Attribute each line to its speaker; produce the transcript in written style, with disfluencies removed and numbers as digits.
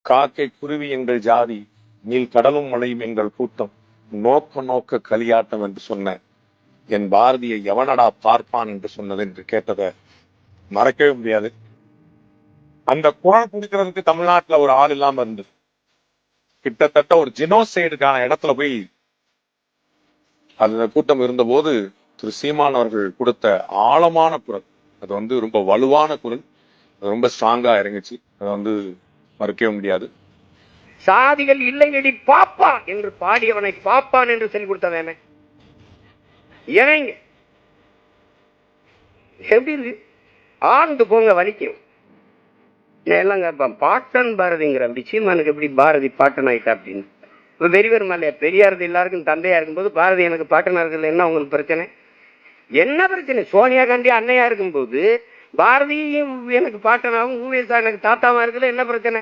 Speaker 1: காக்கை குருவி எங்கள் ஜாதி, நீல் கடலும் மலையும் எங்கள் கூட்டம், நோக்க நோக்க களியாட்டம் என்று சொன்ன என் பாரதியை எவனடா பார்ப்பான் என்று சொன்னது என்று கேட்டதை மறக்கவே முடியாது. அந்த குரல் கொடுக்கிறதுக்கு தமிழ்நாட்டுல ஒரு ஆள் இல்லாம இருந்தது. கிட்டத்தட்ட ஒரு ஜினோசைடுக்கான இடத்துல போய் அந்த கூட்டம் இருந்தபோது திரு சீமான் அவர்கள் கொடுத்த ஆழமான குரல், அது ரொம்ப வலுவான குரல், அது ரொம்ப ஸ்ட்ராங்கா இறங்குச்சு. அதை மறுக்கவே முடியாது.
Speaker 2: சாதிகள் இல்லையடி பாப்பான் என்று பாடியவனை பாப்பான் என்று சொல்லி கொடுத்தவன் இறங்க எப்படி இருக்கு? ஆழ்ந்து போங்க, வலிக்கும். எல்லாம் கேட்பான், பாட்டன் பாரதிங்கிற சீமானுக்கு எப்படி பாரதி பாட்டன் ஆயிட்டா அப்படின்னு. இப்போ பெரியவர் மல்லையா, பெரியாரது எல்லாருக்கும் தந்தையா இருக்கும்போது பாரதி எனக்கு பாட்டனா இருக்கிறது என்ன உங்களுக்கு பிரச்சனை? என்ன பிரச்சனை? சோனியா காந்தி அன்னையா இருக்கும்போது பாரதியும் எனக்கு பாட்டனாகவும் ஊவேசா எனக்கு தாத்தாவா இருக்குல்ல, என்ன பிரச்சனை?